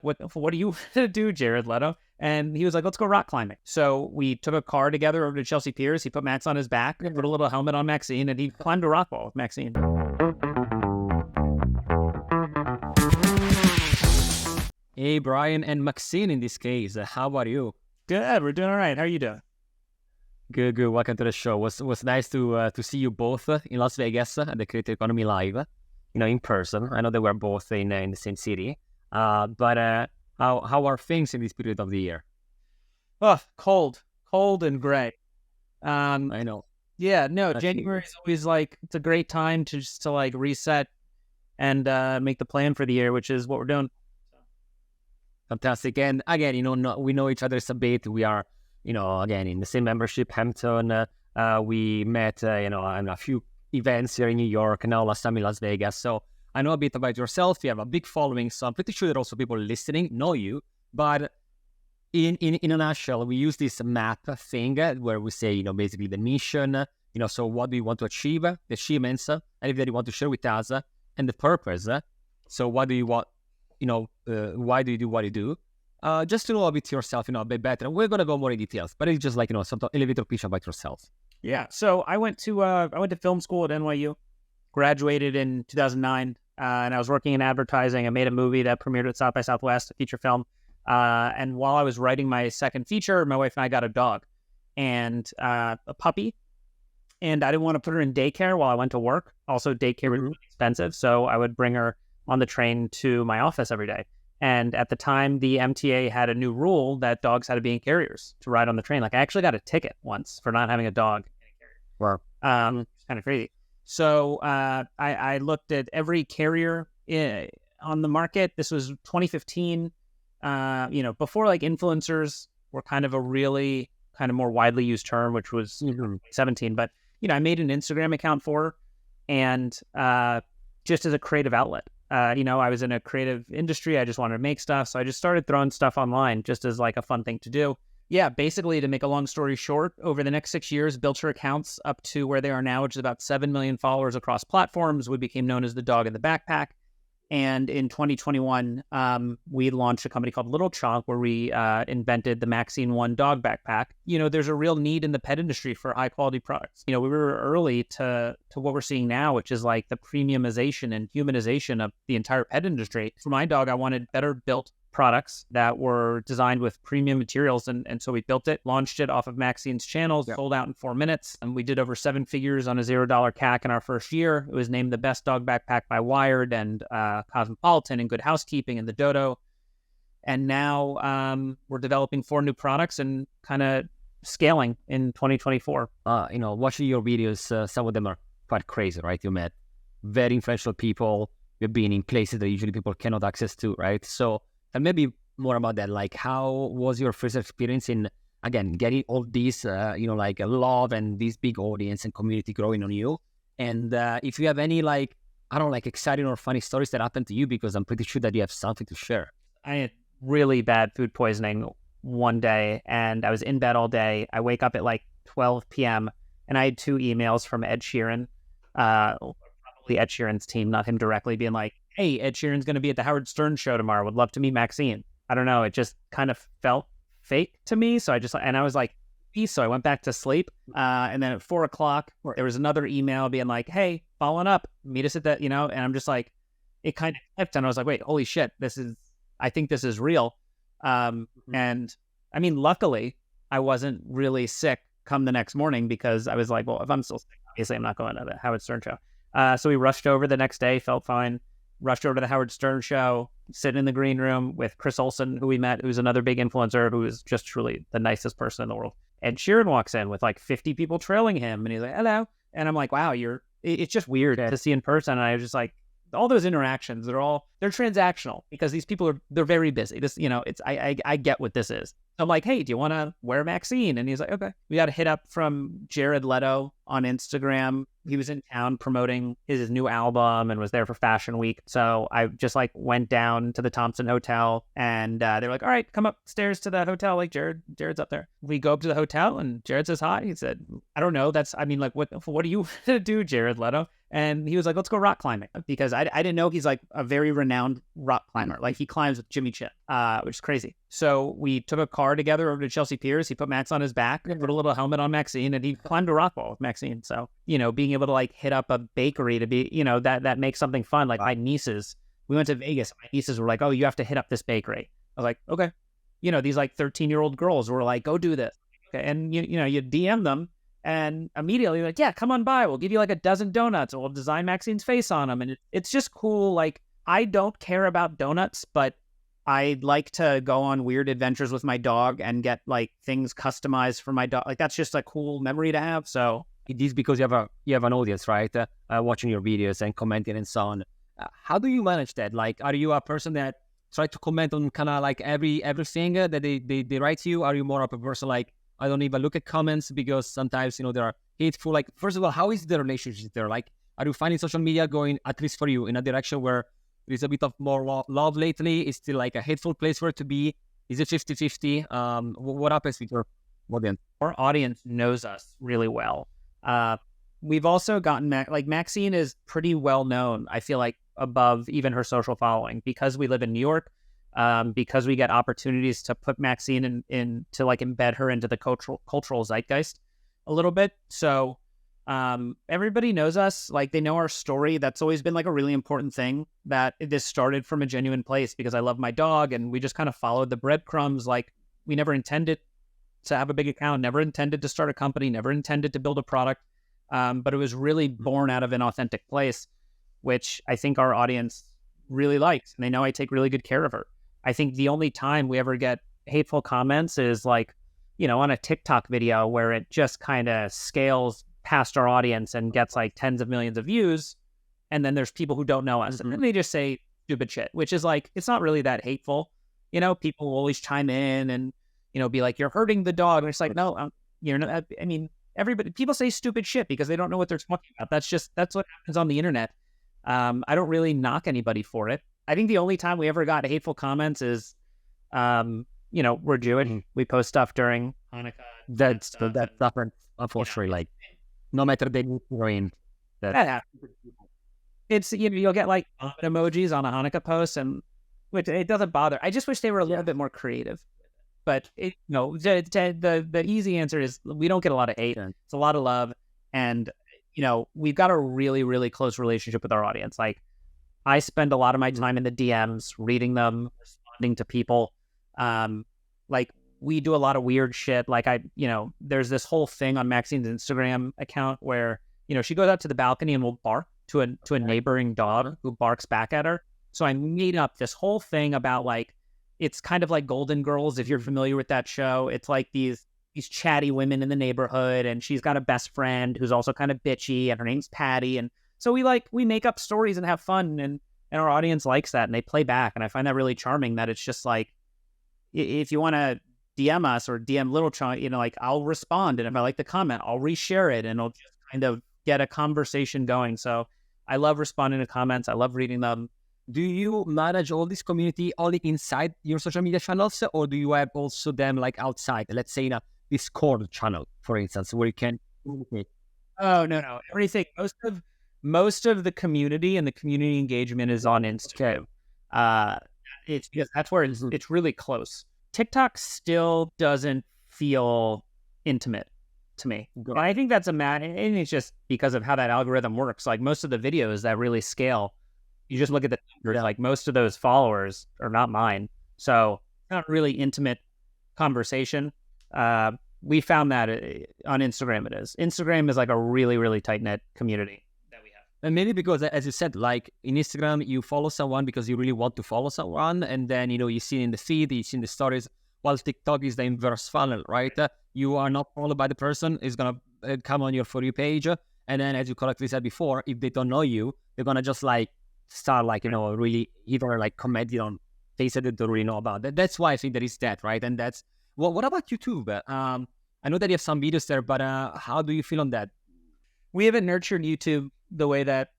what do you do, Jared Leto? And he was like, let's go rock climbing. So we took a car together over to Chelsea Piers. He put Max on his back, put a little helmet on Maxine, and he climbed a rock wall with Maxine. Hey, Brian and Maxine in this case. How are you? Good. We're doing all right. How are you doing? Good, good. Welcome to the show. Was nice to see you both in Las Vegas at the Creative Economy Live, in person. I know that we're both in the same city. But how are things in this period of the year? Oh, cold and gray. I know. Yeah, no, January is always it's a great time to just to reset and make the plan for the year, which is what we're doing. Fantastic. And again, we know each other a bit. We are, again, in the same membership, Hampton. We met, in a few events here in New York, now last time in Las Vegas. So I know a bit about yourself. You have a big following, so I'm pretty sure that also people listening know you. But in a nutshell, we use this map thing where we say, basically the mission, so what do you want to achieve, the achievements, and if that you want to share with us, and the purpose. So what do you want, why do you do what you do? Just to know a bit yourself, a bit better. We're going to go more in details, but it's just some elevator pitch about yourself. Yeah. So I went to film school at NYU, graduated in 2009, and I was working in advertising. I made a movie that premiered at South by Southwest, a feature film. And while I was writing my second feature, my wife and I got a dog and a puppy. And I didn't want to put her in daycare while I went to work. Also, daycare was really expensive, so I would bring her on the train to my office every day. And at the time, the MTA had a new rule that dogs had to be in carriers to ride on the train. I actually got a ticket once for not having a dog in a carrier. Wow. It's kind of crazy. So I looked at every carrier on the market. This was 2015. Before influencers were kind of a really kind of more widely used term, which was 17. But I made an Instagram account for her, and just as a creative outlet. I was in a creative industry. I just wanted to make stuff. So I just started throwing stuff online just as a fun thing to do. Yeah, basically, to make a long story short, over the next 6 years, built her accounts up to where they are now, which is about 7 million followers across platforms. We became known as the dog in the backpack. And in 2021, we launched a company called Little Chonk, where we invented the Maxine 1 dog backpack. There's a real need in the pet industry for high quality products. We were early to what we're seeing now, which is the premiumization and humanization of the entire pet industry. For my dog, I wanted better built products that were designed with premium materials. And so we built it, launched it off of Maxine's channels, sold out in 4 minutes. And we did over 7 figures on a $0 CAC in our first year. It was named the best dog backpack by Wired and Cosmopolitan and Good Housekeeping and the Dodo. And now we're developing 4 new products and kind of scaling in 2024. Watching your videos, some of them are quite crazy, right? You met very influential people. You've been in places that usually people cannot access to, right? So and maybe more about that, how was your first experience in, again, getting all these, love and this big audience and community growing on you? And if you have any, exciting or funny stories that happened to you, because I'm pretty sure that you have something to share. I had really bad food poisoning one day, and I was in bed all day. I wake up at 12 p.m., and I had 2 emails from Ed Sheeran, probably Ed Sheeran's team, not him directly, being like, hey, Ed Sheeran's going to be at the Howard Stern show tomorrow. Would love to meet Maxine. I don't know. It just kind of felt fake to me. So I was like, peace. So I went back to sleep. And then at 4 o'clock, there was another email being like, hey, following up, meet us at that, and I'm just like, it kind of clicked. And I was like, wait, holy shit, I think this is real. And I mean, luckily, I wasn't really sick come the next morning, because I was like, well, if I'm still sick, obviously I'm not going to the Howard Stern show. So we rushed over the next day, felt fine. Rushed over to the Howard Stern show, sitting in the green room with Chris Olsen, who we met, who's another big influencer, who is just truly the nicest person in the world. Ed Sheeran walks in with 50 people trailing him, and he's like, hello. And I'm like, wow, it's just weird to see in person. And I was just like, all those interactions, they're transactional, because these people they're very busy. This, I get what this is. I'm like, hey, do you want to wear Maxine? And he's like, okay. We got a hit up from Jared Leto on Instagram. He was in town promoting his new album and was there for Fashion Week. So I just went down to the Thompson Hotel, and they were like, all right, come upstairs to the hotel. Jared's up there. We go up to the hotel, and Jared says hi. He said, I don't know. What do you do, Jared Leto? And he was like, let's go rock climbing, because I didn't know he's like a very renowned rock climber. Like he climbs with Jimmy Chin, which is crazy. So we took a car together over to Chelsea Piers. He put Max on his back, put a little helmet on Maxine, and he climbed a rock wall with Maxine. So, being able to like hit up a bakery to be, that makes something fun. Like my nieces, we went to Vegas. My nieces were like, oh, you have to hit up this bakery. I was like, okay. These like 13-year-old girls were like, go do this. Okay. And you DM them. And immediately like, yeah, come on by. We'll give you like a dozen donuts and we'll design Maxine's face on them. And it's just cool. Like, I don't care about donuts, but I like to go on weird adventures with my dog and get like things customized for my dog. Like, that's just a cool memory to have. So it is because you have an audience, right? Watching your videos and commenting and so on. How do you manage that? Like, are you a person that try to comment on kind of like everything that they write to you? Are you more of a person like, I don't even look at comments because sometimes, they are hateful. Like, first of all, how is the relationship there? Like, are you finding social media going, at least for you, in a direction where there's a bit of more love lately? Is still like a hateful place for it to be? Is it 50-50? What happens with your audience? Our audience knows us really well. We've also gotten, Maxine is pretty well known, I feel like, above even her social following, because we live in New York. Because we get opportunities to put Maxine in to like embed her into the cultural zeitgeist a little bit. So everybody knows us, like they know our story. That's always been like a really important thing, that this started from a genuine place because I love my dog and we just kind of followed the breadcrumbs. Like, we never intended to have a big account, never intended to start a company, never intended to build a product. But it was really born out of an authentic place, which I think our audience really likes. And they know I take really good care of her. I think the only time we ever get hateful comments is like, on a TikTok video where it just kind of scales past our audience and gets like tens of millions of views. And then there's people who don't know us and they just say stupid shit, which is like, it's not really that hateful. People will always chime in and, be like, you're hurting the dog. And it's like, no, you're not. I mean, people say stupid shit because they don't know what they're talking about. That's what happens on the internet. I don't really knock anybody for it. I think the only time we ever got hateful comments is, we're Jewish. Mm-hmm. We post stuff during Hanukkah. That's stuff, unfortunately, like, no matter the heroine. That happens. It's, you'll get like emojis on a Hanukkah post, and which it doesn't bother. I just wish they were a little bit more creative. But the easy answer is we don't get a lot of hate. It's a lot of love, and we've got a really, really close relationship with our audience. Like, I spend a lot of my time in the DMs, reading them, responding to people. Like, we do a lot of weird shit. Like, there's this whole thing on Maxine's Instagram account where, she goes out to the balcony and will bark to a neighboring dog who barks back at her. So I made up this whole thing about like, it's kind of like Golden Girls, if you're familiar with that show. It's like these chatty women in the neighborhood, and she's got a best friend who's also kind of bitchy, and her name's Patty. And so we make up stories and have fun, and our audience likes that, and they play back. And I find that really charming, that it's just like, if you want to DM us or DM Little Chonk, like, I'll respond. And if I like the comment, I'll reshare it, and it'll just kind of get a conversation going. So I love responding to comments. I love reading them. Do you manage all this community only inside your social media channels, or do you have also them like outside, let's say in a Discord channel, for instance, where you can communicate? Oh, no. Everything, most of the community and the community engagement is on Instagram. It's because that's where it's really close. TikTok still doesn't feel intimate to me. And I think that's and it's just because of how that algorithm works. Like, most of the videos that really scale, you just look at the numbers, like, most of those followers are not mine. So it's not really intimate conversation. We found that on Instagram it is. Instagram is like a really, really tight-knit community that we have. And maybe because, as you said, like in Instagram, you follow someone because you really want to follow someone. And then, you see in the feed, you see in the stories, while TikTok is the inverse funnel, right? You are not followed by the person, it's going to come on your For You page. And then, as you correctly said before, if they don't know you, they're going to just like start like, really either like commenting on faces that they don't really know about. That's why I think there is that, right? And that's, well, what about YouTube? I know that you have some videos there, but how do you feel on that? We haven't nurtured YouTube the way that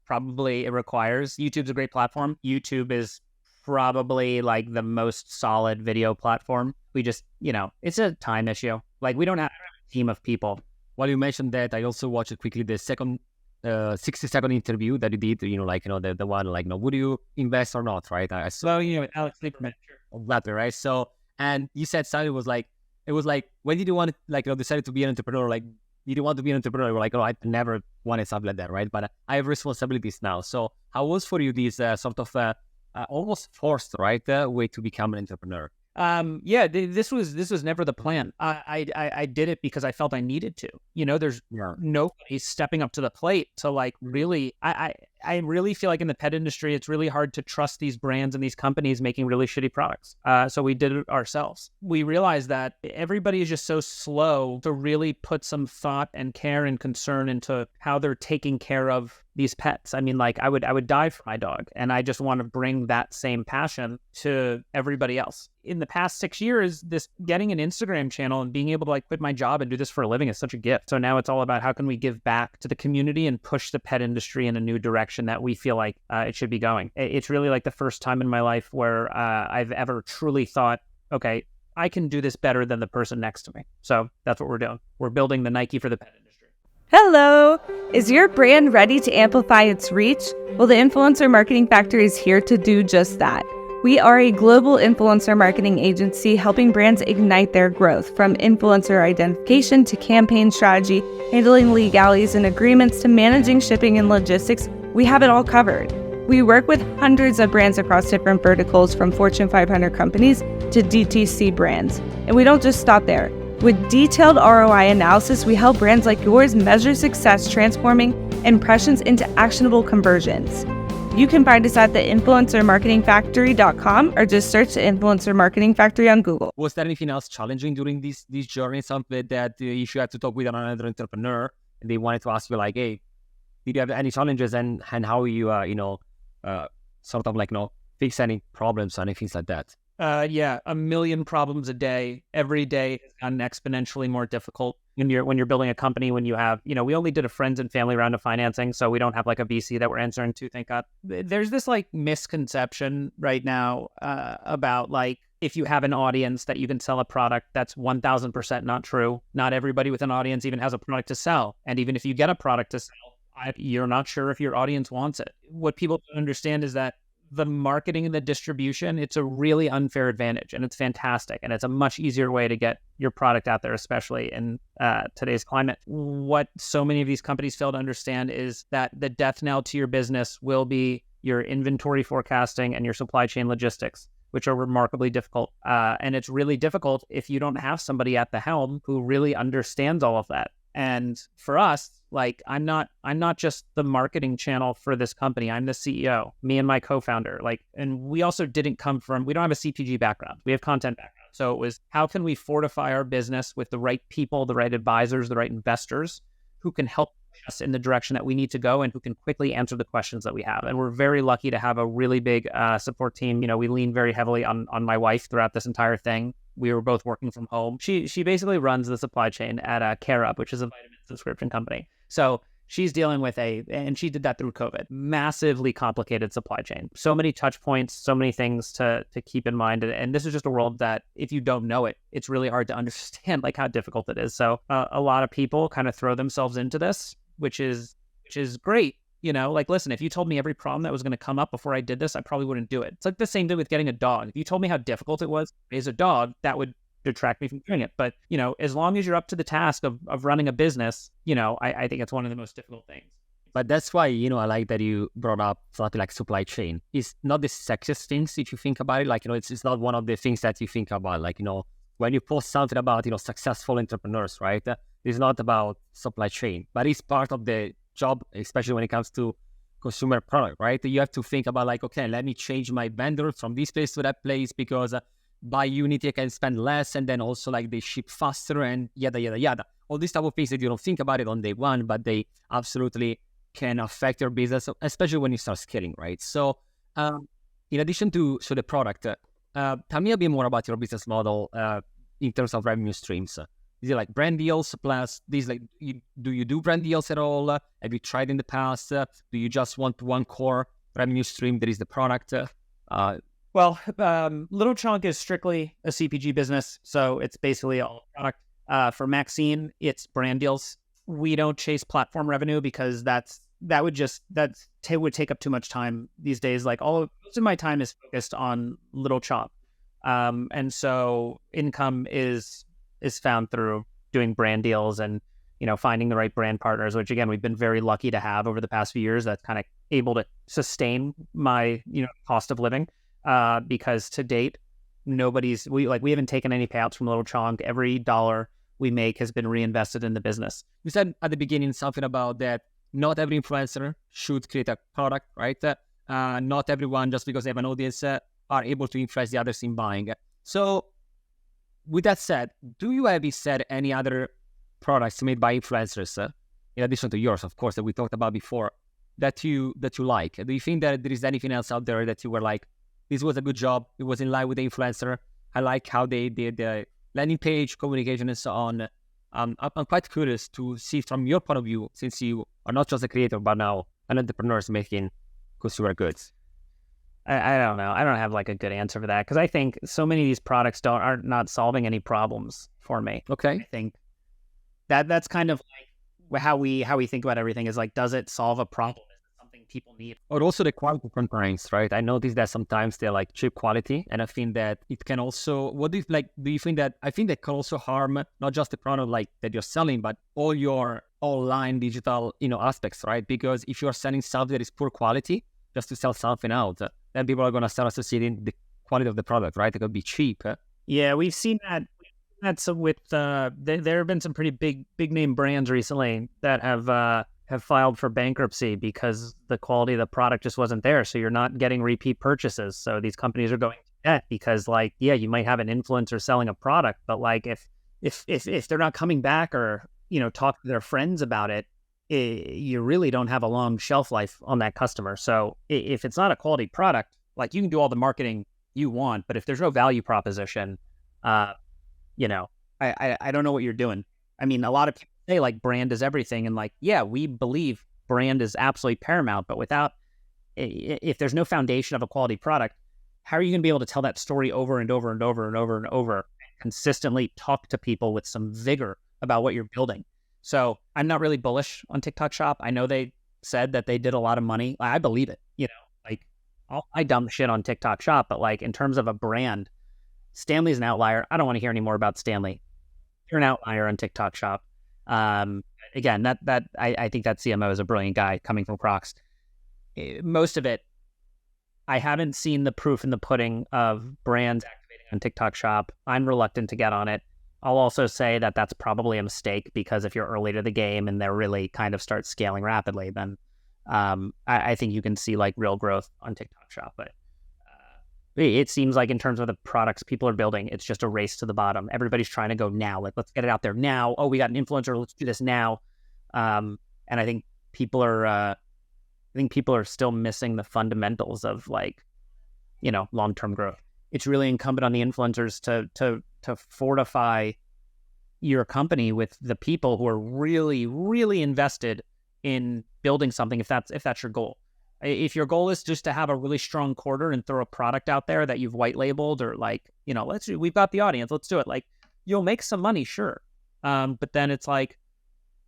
probably it requires. YouTube's a great platform. YouTube is probably like the most solid video platform. We just, it's a time issue. Like, we don't have a team of people. While you mentioned that, I also watched quickly the second 60-second interview that you did, the one would you invest or not, right? I saw with Alex Lieberman, sure. that, right? So, and you said something it was like, when did you want to, decided to be an entrepreneur? Like, you didn't want to be an entrepreneur. You were like, oh, I never wanted something like that, right? But I have responsibilities now. So how was for you this sort of almost forced, right, way to become an entrepreneur? This was never the plan. I did it because I felt I needed to. There's nobody stepping up to the plate to really. I really feel like in the pet industry, it's really hard to trust these brands and these companies making really shitty products. So we did it ourselves. We realized that everybody is just so slow to really put some thought and care and concern into how they're taking care of these pets. I mean, I would die for my dog, and I just want to bring that same passion to everybody else. In the past 6 years, this getting an Instagram channel and being able to quit my job and do this for a living is such a gift. So now it's all about how can we give back to the community and push the pet industry in a new direction that we feel like it should be going. It's really the first time in my life where I've ever truly thought, okay, I can do this better than the person next to me. So that's what we're doing. We're building the Nike for the pet industry. Hello! Is your brand ready to amplify its reach? Well, the Influencer Marketing Factory is here to do just that. We are a global influencer marketing agency helping brands ignite their growth, from influencer identification to campaign strategy, handling legalities and agreements to managing shipping and logistics. We have it all covered. We work with hundreds of brands across different verticals, from Fortune 500 companies to DTC brands. And we don't just stop there. With detailed ROI analysis, we help brands like yours measure success, transforming impressions into actionable conversions. You can find us at the influencermarketingfactory.com or just search the Influencer Marketing Factory on Google. Was there anything else challenging during this journey? Something that if you had to talk with another entrepreneur and they wanted to ask you hey, did you have any challenges and how you fix any problems or anything like that? A million problems a day. Every day has gotten exponentially more difficult when you're building a company, when you have, we only did a friends and family round of financing, so we don't have a VC that we're answering to, thank God. There's this misconception right now about if you have an audience that you can sell a product. That's 1000% not true. Not everybody with an audience even has a product to sell. And even if you get a product to sell, you're not sure if your audience wants it. What people don't understand is that the marketing and the distribution, it's a really unfair advantage, and it's fantastic. And it's a much easier way to get your product out there, especially in today's climate. What so many of these companies fail to understand is that the death knell to your business will be your inventory forecasting and your supply chain logistics, which are remarkably difficult. And it's really difficult if you don't have somebody at the helm who really understands all of that. And for us, I'm not just the marketing channel for this company. I'm the CEO, me and my co-founder. And we also we don't have a CPG background. We have content background. So it was, how can we fortify our business with the right people, the right advisors, the right investors who can help us in the direction that we need to go and who can quickly answer the questions that we have. And we're very lucky to have a really big support team. We lean very heavily on my wife throughout this entire thing. We were both working from home. She basically runs the supply chain at CareUp, which is a vitamin subscription company. So she's dealing with and she did that through COVID, massively complicated supply chain. So many touch points, so many things to keep in mind. And this is just a world that if you don't know it, it's really hard to understand how difficult it is. So a lot of people kind of throw themselves into this, which is great. Listen, if you told me every problem that was going to come up before I did this, I probably wouldn't do it. It's the same thing with getting a dog. If you told me how difficult it was to raise a dog, that would detract me from doing it. But, as long as you're up to the task of running a business, I think it's one of the most difficult things. But that's why, I like that you brought up something like supply chain. It's not the sexiest things if you think about it. It's not one of the things that you think about. When you post something about, successful entrepreneurs, right? It's not about supply chain, but it's part of the job, especially when it comes to consumer product, right? You have to think about okay, let me change my vendor from this place to that place because by unit I can spend less, and then also they ship faster and yada, yada, yada. All these type of things that you don't think about it on day one, but they absolutely can affect your business, especially when you start scaling, right? So in addition to the product, tell me a bit more about your business model in terms of revenue streams. Is it brand deals plus these do you do brand deals at all? Have you tried in the past? Do you just want one core revenue stream that is the product? Little Chonk is strictly a CPG business, so it's basically all product. For Maxine, it's brand deals. We don't chase platform revenue because that's that would would take up too much time these days. Like most of my time is focused on Little Chonk. And so income is found through doing brand deals and, finding the right brand partners, which again, we've been very lucky to have over the past few years. That's kind of able to sustain my, cost of living. Because to date, we haven't taken any payouts from Little Chonk. Every dollar we make has been reinvested in the business. You said at the beginning something about that not every influencer should create a product, right? Not everyone, just because they have an audience, are able to influence the others in buying. So with that said, do you have said any other products made by influencers, in addition to yours, of course, that we talked about before, that you like? Do you think that there is anything else out there that you were like, this was a good job, it was in line with the influencer, I like how they did the landing page, communication, and so on? I'm quite curious to see from your point of view, since you are not just a creator, but now an entrepreneur making consumer goods. I don't know. I don't have like a good answer for that, because I think so many of these products are not solving any problems for me. Okay. I think that's kind of like how we think about everything is like, does it solve a problem? Is it something people need? Or also the quality complaints, right? I noticed that sometimes they're like cheap quality, and I think that it can also, do you think that, I think that can also harm not just the product like that you're selling, but all your online digital, aspects, right? Because if you're selling something that is poor quality, just to sell something out, then people are going to start associating the quality of the product, right? It could be cheap. Yeah, we've seen that. That's with there have been some pretty big name brands recently that have filed for bankruptcy because the quality of the product just wasn't there. So you're not getting repeat purchases. So these companies are going to debt because, like, yeah, you might have an influencer selling a product, but like if they're not coming back or talk to their friends about it, you really don't have a long shelf life on that customer. So if it's not a quality product, like, you can do all the marketing you want, but if there's no value proposition, I don't know what you're doing. I mean, a lot of people say like brand is everything, and like, yeah, we believe brand is absolutely paramount, but if there's no foundation of a quality product, how are you going to be able to tell that story over and over and over and over and over, and consistently talk to people with some vigor about what you're building? So I'm not really bullish on TikTok Shop. I know they said that they did a lot of money. I believe it, like, I dumb shit on TikTok Shop, but like, in terms of a brand, Stanley's an outlier. I don't want to hear any more about Stanley. You're an outlier on TikTok Shop. Again, I think that CMO is a brilliant guy coming from Crocs. Most of it, I haven't seen the proof in the pudding of brands activating on TikTok Shop. I'm reluctant to get on it. I'll also say that that's probably a mistake, because if you're early to the game and they're really kind of start scaling rapidly, then I think you can see like real growth on TikTok Shop. But it seems like in terms of the products people are building, it's just a race to the bottom. Everybody's trying to go now. Like, let's get it out there now. Oh, we got an influencer. Let's do this now. And I think people are still missing the fundamentals of like, long-term growth. It's really incumbent on the influencers to fortify your company with the people who are really, really invested in building something, if that's your goal. If your goal is just to have a really strong quarter and throw a product out there that you've white labeled, or like, we've got the audience, let's do it. Like, you'll make some money, sure. But then it's like,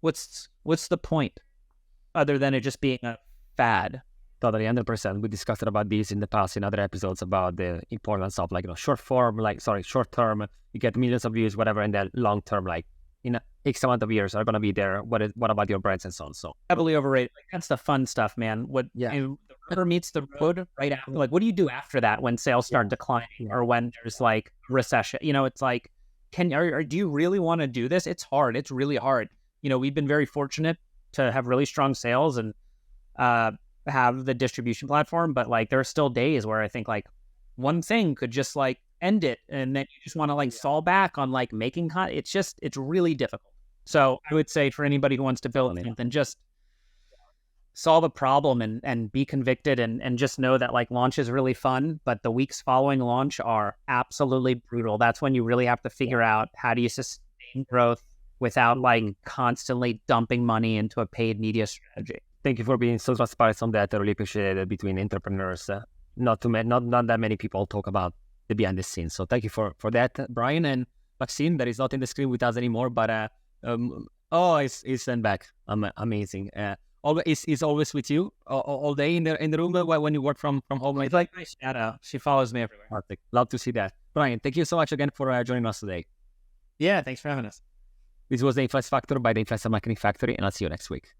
what's the point other than it just being a fad? Totally, 100%. We discussed about this in the past in other episodes about the importance of like, short term, you get millions of views, whatever, and then long term, like in X amount of years are going to be there. What about your brands and so on? So heavily overrated. Like, that's the fun stuff, man. The rubber meets the road right after. Like, what do you do after that when sales start declining, or when there's like recession? It's like, do you really want to do this? It's hard. It's really hard. We've been very fortunate to have really strong sales and have the distribution platform, but like, there are still days where I think like one thing could just like end it, and then you just want to like fall back on like making content. It's really difficult. So I would say for anybody who wants to build something, just solve a problem and be convicted, and just know that like launch is really fun, but the weeks following launch are absolutely brutal. That's when you really have to figure out, how do you sustain growth without like constantly dumping money into a paid media strategy. Thank you for being so transparent on that. I really appreciate it between entrepreneurs. Not that many people talk about the behind the scenes. So thank you for that, Bryan. And Maxine, that is not in the screen with us anymore, but he's sent back. Amazing. always is always with you all day in the room when you work from home. It's like my shadow. She follows me everywhere. Perfect. Love to see that. Bryan, thank you so much again for joining us today. Yeah, thanks for having us. This was the Influence Factor by the Influencer Marketing Factory, and I'll see you next week.